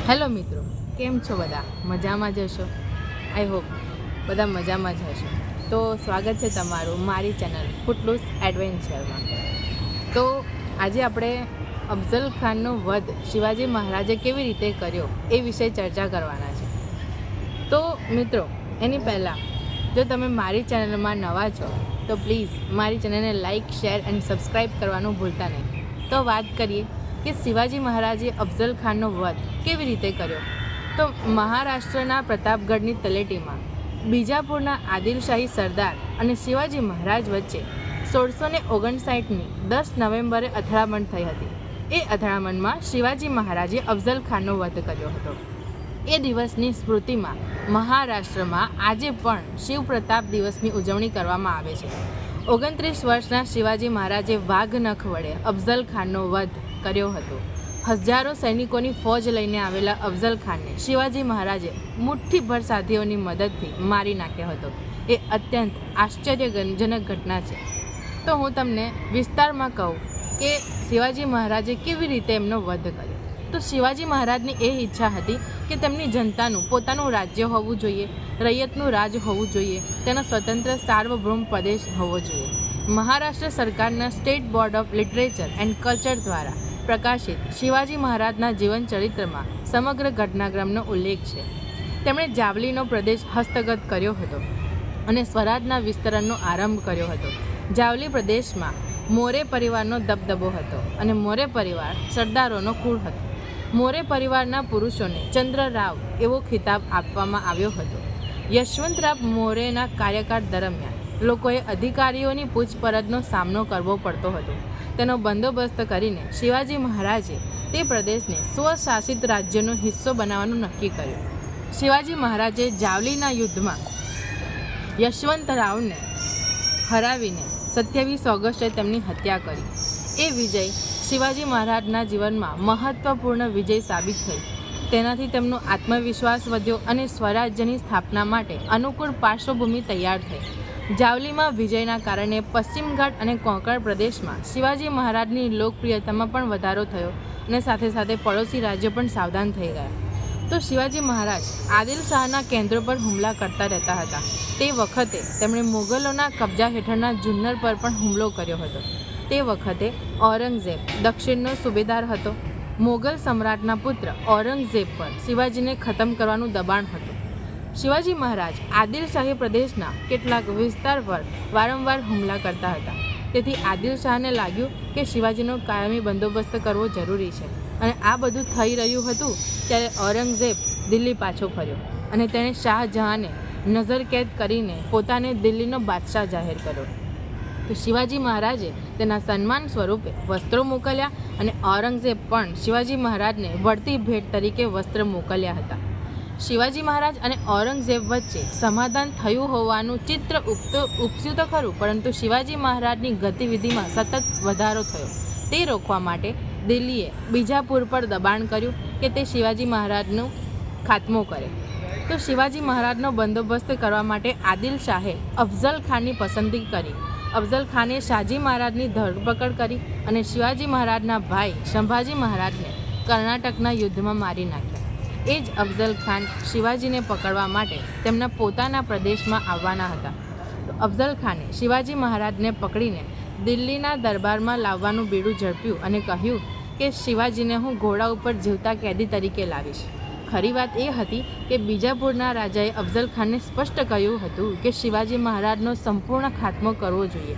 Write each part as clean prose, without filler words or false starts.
Hello મિત્રો, કેમ છો બધા? મજામાં જ હશો. આઈ હોપ બધા મજામાં જ હશો. તો સ્વાગત છે તમારું મારી ચેનલ ફૂટલૂસ એડવેન્ચરમાં. તો આજે આપણે અફઝલ ખાનનો વધ શિવાજી મહારાજે કેવી રીતે કર્યો એ વિશે ચર્ચા કરવાના છે. તો મિત્રો, એની પહેલાં જો તમે મારી ચેનલમાં નવા છો તો પ્લીઝ મારી ચેનલને લાઇક, શેર એન્ડ સબસ્ક્રાઈબ કરવાનું ભૂલતા નહીં. તો વાત કરીએ કે શિવાજી મહારાજે અફઝલ ખાનનો વધ કેવી રીતે કર્યો. તો મહારાષ્ટ્રના પ્રતાપગઢની તળેટીમાં બીજાપુરના આદિલશાહી સરદાર અને શિવાજી મહારાજ વચ્ચે 1659ની 10 નવેમ્બરે અથડામણ થઈ હતી. એ અથડામણમાં શિવાજી મહારાજે અફઝલ ખાનનો વધ કર્યો હતો. એ દિવસની સ્મૃતિમાં મહારાષ્ટ્રમાં આજે પણ શિવ પ્રતાપ દિવસની ઉજવણી કરવામાં આવે છે. 29 વર્ષના શિવાજી મહારાજે વાઘનખ વડે અફઝલ ખાનનો વધ કર્યો હતો. હજારો સૈનિકોની ફોજ લઈને આવેલા અફઝલ ખાનને શિવાજી મહારાજે મુઠ્ઠીભર સાથીઓની મદદથી મારી નાખ્યો હતો. એ અત્યંત આશ્ચર્યજનક ઘટના છે. તો હું તમને વિસ્તારમાં કહું કે શિવાજી મહારાજે કેવી રીતે એમનો વધ કર્યો. તો શિવાજી મહારાજની એ ઈચ્છા હતી કે તેમની જનતાનું પોતાનું રાજ્ય હોવું જોઈએ, રૈયતનું રાજ હોવું જોઈએ, તેનો સ્વતંત્ર સાર્વભૌમ પ્રદેશ હોવો જોઈએ. મહારાષ્ટ્ર સરકારના state board of literature and culture દ્વારા પ્રકાશિત શિવાજી મહારાજના જીવન ચરિત્રમાં સમગ્ર ઘટનાક્રમનો ઉલ્લેખ છે. તેમણે જાવલીનો પ્રદેશ હસ્તગત કર્યો હતો અને સ્વરાજના વિસ્તરણનો આરંભ કર્યો હતો. જાવલી પ્રદેશમાં મોરે પરિવારનો દબદબો હતો અને મોરે પરિવાર સરદારોનો કુળ હતો. મોરે પરિવારના પુરુષોને ચંદ્રરાવ એવો ખિતાબ આપવામાં આવ્યો હતો. યશવંતરાવ મોરેના કાર્યકાળ દરમિયાન લોકોએ અધિકારીઓની પૂછપરછનો સામનો કરવો પડતો હતો. તેનો બંદોબસ્ત કરીને શિવાજી મહારાજે તે પ્રદેશને સ્વશાસિત રાજ્યનો હિસ્સો બનાવવાનું નક્કી કર્યું. શિવાજી મહારાજે જાવલીના યુદ્ધમાં યશવંતરાવને હરાવીને 27 ઓગસ્ટે તેમની હત્યા કરી. એ વિજય શિવાજી મહારાજના જીવનમાં મહત્વપૂર્ણ વિજય સાબિત થઈ. તેનાથી તેમનો આત્મવિશ્વાસ વધ્યો અને સ્વરાજ્યની સ્થાપના માટે અનુકૂળ પાર્શ્વભૂમિ તૈયાર થઈ. જાવલીમાં વિજયના કારણે પશ્ચિમ ઘાટ અને કોંકણ પ્રદેશમાં શિવાજી મહારાજની લોકપ્રિયતામાં પણ વધારો થયો અને સાથે સાથે પડોશી રાજ્યો પણ સાવધાન થઈ ગયા. તો શિવાજી મહારાજ આદિલ શાહના કેન્દ્રો પર હુમલા કરતા રહેતા હતા. તે વખતે તેમણે મુગલોના કબજા હેઠળના જુન્નર પર પણ હુમલો કર્યો હતો. તે વખતે ઔરંગઝેબ દક્ષિણનો સુબેદાર હતો. મોગલ સમ્રાટના પુત્ર ઔરંગઝેબ પર શિવાજીને ખતમ કરવાનું દબાણ હતું. શિવાજી મહારાજ આદિલશાહી પ્રદેશના કેટલાક વિસ્તાર પર વારંવાર હુમલા કરતા હતા. તેથી આદિલ શાહને લાગ્યું કે શિવાજીનો કાયમી બંદોબસ્ત કરવો જરૂરી છે. અને આ બધું થઈ રહ્યું હતું ત્યારે ઔરંગઝેબ દિલ્હી પાછો ફર્યો અને તેણે શાહજહાંને નજરકેદ કરીને પોતાને દિલ્હીનો બાદશાહ જાહેર કર્યો. તો શિવાજી મહારાજે તેના સન્માન સ્વરૂપે વસ્ત્રો મોકલ્યા અને ઔરંગઝેબ પણ શિવાજી મહારાજને વળતી ભેટ તરીકે વસ્ત્ર મોકલ્યા હતા. શિવાજી મહારાજ અને ઔરંગઝેબ વચ્ચે સમાધાન થયું હોવાનું ચિત્ર ઉપસ્યું તો ખરું, પરંતુ શિવાજી મહારાજની ગતિવિધિમાં સતત વધારો થયો. તે રોકવા માટે દિલ્હીએ બીજાપુર પર દબાણ કર્યું કે તે શિવાજી મહારાજનો ખાત્મો કરે. તો શિવાજી મહારાજનો બંદોબસ્ત કરવા માટે આદિલ શાહે અફઝલ ખાનની પસંદગી કરી. અફઝલ ખાને શાહજી મહારાજની ધરપકડ કરી અને શિવાજી મહારાજના ભાઈ સંભાજી મહારાજને કર્ણાટકના યુદ્ધમાં મારી નાખ્યા. એ જ અફઝલ ખાન શિવાજીને પકડવા માટે તેમના પોતાના પ્રદેશમાં આવવાના હતા. તો અફઝલ ખાને શિવાજી મહારાજને પકડીને દિલ્હીના દરબારમાં લાવવાનું બીડું ઝડપ્યું અને કહ્યું કે શિવાજીને હું ઘોડા ઉપર જીવતા કેદી તરીકે લાવીશ. ખરી વાત એ હતી કે બીજાપુરના રાજાએ અફઝલ ખાનને સ્પષ્ટ કહ્યું હતું કે શિવાજી મહારાજનો સંપૂર્ણ ખાત્મો કરવો જોઈએ.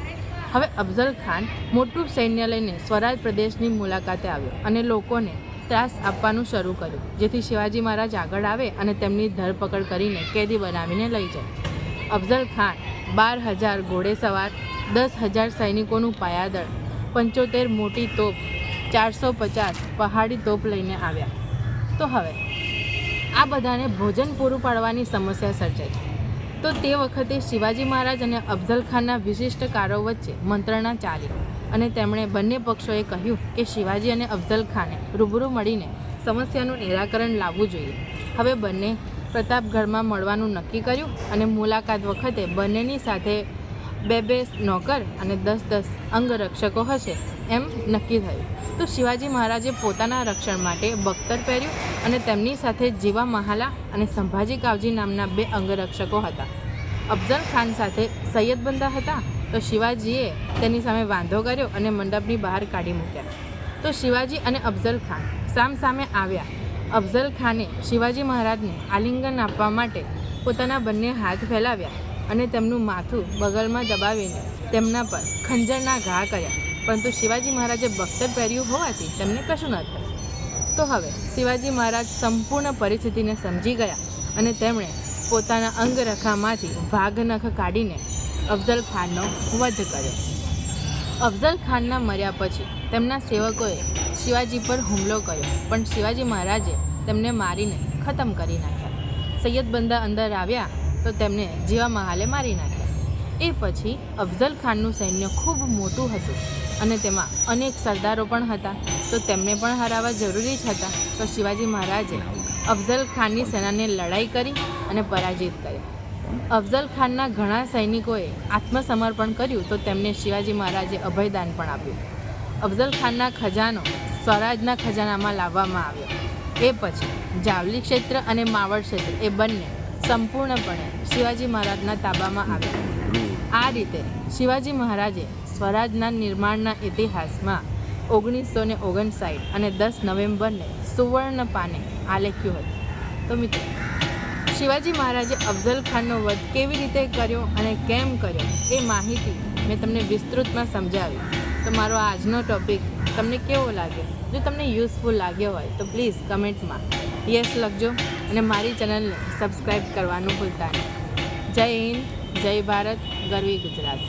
હવે અફઝલ ખાન મોટું સૈન્ય લઈને સ્વરાજ પ્રદેશની મુલાકાતે આવ્યો અને લોકોને ત્રાસ આપવાનું શરૂ કર્યું, જેથી શિવાજી મહારાજ આગળ આવે અને તેમની ધરપકડ કરીને કેદી બનાવીને લઈ જાય. અફઝલ ખાન 12,000 ઘોડેસવાર, 10,000 સૈનિકોનું પાયાદળ, 75 મોટી તોપ, 450 પહાડી તોપ લઈને આવ્યા. તો હવે આ બધાને ભોજન પૂરું પાડવાની સમસ્યા સર્જાઈ. તો તે વખતે શિવાજી મહારાજ અને અફઝલ ખાનના વિશિષ્ટ કારો વચ્ચે મંત્રણા ચાલી અને તેમણે બંને પક્ષોએ કહ્યું કે શિવાજી અને અફઝલ ખાને રૂબરૂ મળીને સમસ્યાનું નિરાકરણ લાવવું જોઈએ. હવે બંને પ્રતાપગઢમાં મળવાનું નક્કી કર્યું અને મુલાકાત વખતે બંનેની સાથે બે નોકર અને 10 અંગરક્ષકો હશે એમ નક્કી થયું. તો શિવાજી મહારાજે પોતાના રક્ષણ માટે બખ્તર પહેર્યું અને તેમની સાથે જીવા મહાલા અને સંભાજી કાવજી નામના 2 અંગરક્ષકો હતા. અફઝલ ખાન સાથે સૈયદ બંદા હતા. તો શિવાજીએ તેની સામે વાંધો કર્યો અને મંડપની બહાર કાઢી મૂક્યા. તો શિવાજી અને અફઝલ ખાન સામસામે આવ્યા. અફઝલ ખાને શિવાજી મહારાજને આલિંગન આપવા માટે પોતાના બંને હાથ ફેલાવ્યા અને તેમનું માથું બગલમાં દબાવીને તેમના પર ખંજરના ઘા કર્યા. પરંતુ શિવાજી મહારાજે બખ્તર પહેર્યું હોવાથી તેમને કશું ન થયું. તો હવે શિવાજી મહારાજ સંપૂર્ણ પરિસ્થિતિને સમજી ગયા અને તેમણે પોતાના અંગરખામાંથી વાઘનખ કાઢીને અફઝલ ખાનનો વધ કર્યો. અફઝલ ખાનના મર્યા પછી તેમના સેવકોએ શિવાજી પર હુમલો કર્યો, પણ શિવાજી મહારાજે તેમને મારીને ખતમ કરી નાખ્યા. સૈયદ બંદા અંદર આવ્યા તો તેમને જીવા મહાલે મારી નાખ્યા. એ પછી અફઝલ ખાનનું સૈન્ય ખૂબ મોટું હતું અને તેમાં અનેક સરદારો પણ હતા, તો તેમને પણ હરાવવા જરૂરી જ હતા. તો શિવાજી મહારાજે અફઝલ ખાનની સેનાને લડાઈ કરી અને પરાજિત કર્યા. અફઝલ ખાનના ઘણા સૈનિકોએ આત્મસમર્પણ કર્યું, તો તેમને શિવાજી મહારાજે અભયદાન પણ આપ્યું. અફઝલ ખાનના ખજાનો સ્વરાજના ખજાનામાં લાવવામાં આવ્યો. એ પછી જાવલી ક્ષેત્ર અને માવડ ક્ષેત્ર એ બંને સંપૂર્ણપણે શિવાજી મહારાજના તાબામાં આવ્યા. આ રીતે શિવાજી મહારાજે સ્વરાજના નિર્માણના ઇતિહાસમાં 1959 અને 10 નવેમ્બરને સુવર્ણ પાને આલેખ્યું હતું. તો મિત્રો, શિવાજી મહારાજે અફઝલ ખાનનો વધ કેવી રીતે કર્યો અને કેમ કર્યો એ માહિતી મેં તમને વિસ્તૃતમાં સમજાવી. તો મારો આજનો ટૉપિક તમને કેવો લાગ્યો? જો તમને યુઝફુલ લાગ્યો હોય તો પ્લીઝ કમેન્ટમાં યસ લખજો અને મારી ચેનલને સબસ્ક્રાઈબ કરવાનું ભૂલતા નહીં. જય હિન્દ, જય ભારત, ગરવી ગુજરાત.